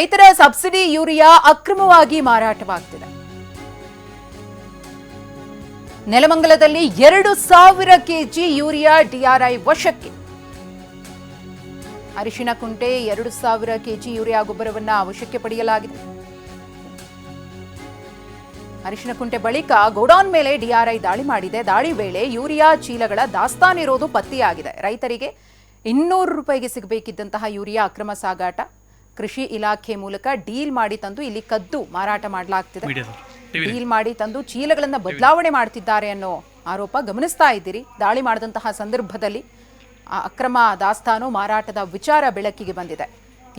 ರೈತರ subsidy urea ಅಕ್ರಮವಾಗಿ ಮಾರಾಟವಾಗ್ತಿದೆ. ನೆಲಮಂಗಲದಲ್ಲಿ 2,000 KG urea DRI ವಶಕ್ಕೆ. ಅರಿಶಿನಕುಂಟೆ 2,000 ಕೆಜಿ ಯೂರಿಯಾ ಗೊಬ್ಬರವನ್ನ ವಶಕ್ಕೆ ಪಡೆಯಲಾಗಿದೆ. ಅರಿಶಿನಕುಂಟೆ ಬಳಿಕ ಗೋಡೌನ್ ಮೇಲೆ ಡಿಆರ್ಐ ದಾಳಿ ಮಾಡಿದೆ. ದಾಳಿ ವೇಳೆ ಯೂರಿಯಾ ಚೀಲಗಳ ದಾಸ್ತಾನಿರೋದು ಪತ್ತೆಯಾಗಿದೆ. ರೈತರಿಗೆ 200 ರೂಪಾಯಿಗೆ ಸಿಗಬೇಕಿದ್ದಂತಹ ಯೂರಿಯಾ ಅಕ್ರಮ ಸಾಗಾಟ ಕೃಷಿ ಇಲಾಖೆ ಮೂಲಕ ಡೀಲ್ ಮಾಡಿ ತಂದು ಇಲ್ಲಿ ಕದ್ದು ಮಾರಾಟ ಮಾಡಲಾಗ್ತಿದೆ. ಡೀಲ್ ಮಾಡಿ ತಂದು ಚೀಲಗಳನ್ನು ಬದಲಾವಣೆ ಮಾಡ್ತಿದ್ದಾರೆ ಅನ್ನೋ ಆರೋಪ ಗಮನಿಸ್ತಾ ಇದ್ದೀರಿ. ದಾಳಿ ಮಾಡಿದಂತಹ ಸಂದರ್ಭದಲ್ಲಿ ಅಕ್ರಮ ದಾಸ್ತಾನು ಮಾರಾಟದ ವಿಚಾರ ಬೆಳಕಿಗೆ ಬಂದಿದೆ.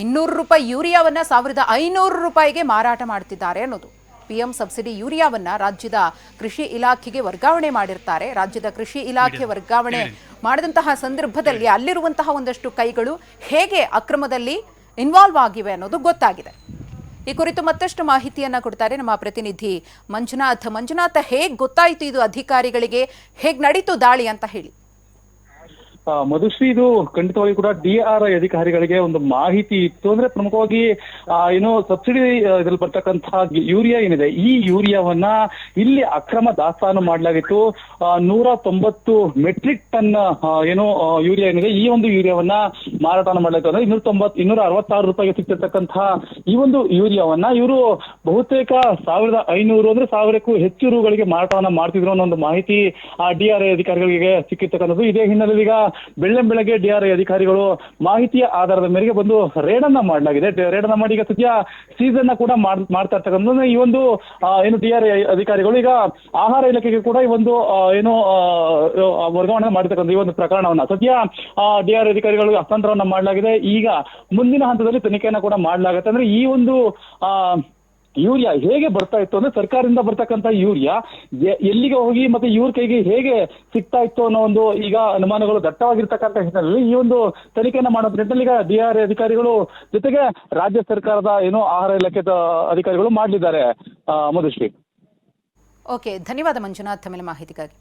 200 ರೂಪಾಯಿ ಯೂರಿಯಾವನ್ನ 1,500 ರೂಪಾಯಿಗೆ ಮಾರಾಟ ಮಾಡ್ತಿದ್ದಾರೆ ಅನ್ನೋದು. ಪಿಎಂ ಸಬ್ಸಿಡಿ ಯೂರಿಯಾವನ್ನ ರಾಜ್ಯದ ಕೃಷಿ ಇಲಾಖೆಗೆ ವರ್ಗಾವಣೆ ಮಾಡಿರ್ತಾರೆ. ರಾಜ್ಯದ ಕೃಷಿ ಇಲಾಖೆ ವರ್ಗಾವಣೆ ಮಾಡಿದಂತಹ ಸಂದರ್ಭದಲ್ಲಿ ಅಲ್ಲಿರುವಂತಹ ಒಂದಷ್ಟು ಕೈಗಳು ಹೇಗೆ ಅಕ್ರಮದಲ್ಲಿ ಇನ್ವಾಲ್ವ್ ಆಗಿವೆ ಅನ್ನೋದು ಗೊತ್ತಾಗಿದೆ. ಈ ಕುರಿತು ಮತ್ತಷ್ಟು ಮಾಹಿತಿಯನ್ನ ಕೊಡ್ತಾರೆ ನಮ್ಮ ಪ್ರತಿನಿಧಿ ಮಂಜುನಾಥ್. ಹೇಗೆ ಗೊತ್ತಾಯಿತು ಇದು ಅಧಿಕಾರಿಗಳಿಗೆ, ಹೇಗೆ ನಡೀತು ದಾಳಿ ಅಂತ ಹೇಳಿ? ಮಧುಶ್ರೀ, ಇದು ಖಂಡಿತವಾಗಿ ಕೂಡ ಡಿಆರ್ಐ ಅಧಿಕಾರಿಗಳಿಗೆ ಒಂದು ಮಾಹಿತಿ ಇತ್ತು. ಅಂದ್ರೆ ಪ್ರಮುಖವಾಗಿ ಏನು ಸಬ್ಸಿಡಿ ಇದ್ರಲ್ಲಿ ಬರ್ತಕ್ಕಂತಹ ಯೂರಿಯಾ ಏನಿದೆ, ಈ ಯೂರಿಯಾವನ್ನ ಇಲ್ಲಿ ಅಕ್ರಮ ದಾಸ್ತಾನು ಮಾಡಲಾಗಿತ್ತು. 190 ಮೆಟ್ರಿಕ್ ಟನ್ ಏನು ಯೂರಿಯಾ ಏನಿದೆ, ಈ ಒಂದು ಯೂರಿಯಾವನ್ನ ಮಾರಾಟ ಮಾಡಲಾಗಿತ್ತು. ಅಂದ್ರೆ 266 ರೂಪಾಯಿಗೆ ಸಿಗ್ತಿರ್ತಕ್ಕಂತಹ ಈ ಒಂದು ಯೂರಿಯಾವನ್ನ ಇವರು ಬಹುತೇಕ 1,500 ಅಂದ್ರೆ 1,000ಕ್ಕೂ ಹೆಚ್ಚು ರೂಗಳಿಗೆ ಮಾರಾಟವನ್ನ ಮಾಡ್ತಿದ್ರು ಅನ್ನೋ ಒಂದು ಮಾಹಿತಿ ಆ ಡಿಆರ್ಐ ಅಧಿಕಾರಿಗಳಿಗೆ ಸಿಕ್ಕಿರ್ತಕ್ಕಂಥದ್ದು. ಇದೇ ಹಿನ್ನೆಲೆಯಲ್ಲಿ ಈಗ ಬೆಳಗ್ಗೆ ಡಿಆರ್ಐ ಅಧಿಕಾರಿಗಳು ಮಾಹಿತಿಯ ಆಧಾರದ ಮೇರೆಗೆ ಬಂದು ರೇಡ್ ಅನ್ನ ಮಾಡಲಾಗಿದೆ. ರೇಡ್ ಅನ್ನ ಮಾಡಿ ಈಗ ಸದ್ಯ ಸೀಸ್ ಅನ್ನ ಕೂಡ ಮಾಡ್ತಾ ಇರ್ತಕ್ಕಂಥ ಈ ಒಂದು ಏನು ಡಿಆರ್ಐ ಅಧಿಕಾರಿಗಳು ಈಗ ಆಹಾರ ಇಲಾಖೆಗೆ ಕೂಡ ಈ ಒಂದು ಏನು ವರ್ಗಾವಣೆ ಮಾಡಿರ್ತಕ್ಕಂಥ ಈ ಒಂದು ಪ್ರಕರಣವನ್ನ ಸದ್ಯ ಡಿಆರ್ಐ ಅಧಿಕಾರಿಗಳಿಗೆ ಹಸ್ತಾಂತರವನ್ನ ಮಾಡಲಾಗಿದೆ. ಈಗ ಮುಂದಿನ ಹಂತದಲ್ಲಿ ತನಿಖೆಯನ್ನ ಕೂಡ ಮಾಡಲಾಗುತ್ತೆ. ಅಂದ್ರೆ ಈ ಒಂದು ಯೂರಿಯಾ ಹೇಗೆ ಬರ್ತಾ ಇತ್ತು ಅಂದ್ರೆ ಸರ್ಕಾರದಿಂದ ಬರ್ತಕ್ಕಂಥ ಯೂರಿಯಾ ಎಲ್ಲಿಗೆ ಹೋಗಿ ಮತ್ತೆ ಇವ್ರ ಕೈಗೆ ಹೇಗೆ ಸಿಗ್ತಾ ಇತ್ತು ಅನ್ನೋ ಒಂದು ಈಗ ಅನುಮಾನಗಳು ದಟ್ಟವಾಗಿರ್ತಕ್ಕಂಥ ಹಿನ್ನೆಲೆಯಲ್ಲಿ ಈ ಒಂದು ತನಿಖೆಯನ್ನ ಮಾಡೋ ನಿಟ್ಟಿನಲ್ಲಿ ಈಗ ಡಿಆರ್ಐ ಅಧಿಕಾರಿಗಳು ಜೊತೆಗೆ ರಾಜ್ಯ ಸರ್ಕಾರದ ಏನು ಆಹಾರ ಇಲಾಖೆದ ಅಧಿಕಾರಿಗಳು ಮಾಡಲಿದ್ದಾರೆ. ಮಧುಶ್ರೀ. ಓಕೆ, ಧನ್ಯವಾದ ಮಂಜುನಾಥ್ ತಮ್ಮ ಮಾಹಿತಿಗಾಗಿ.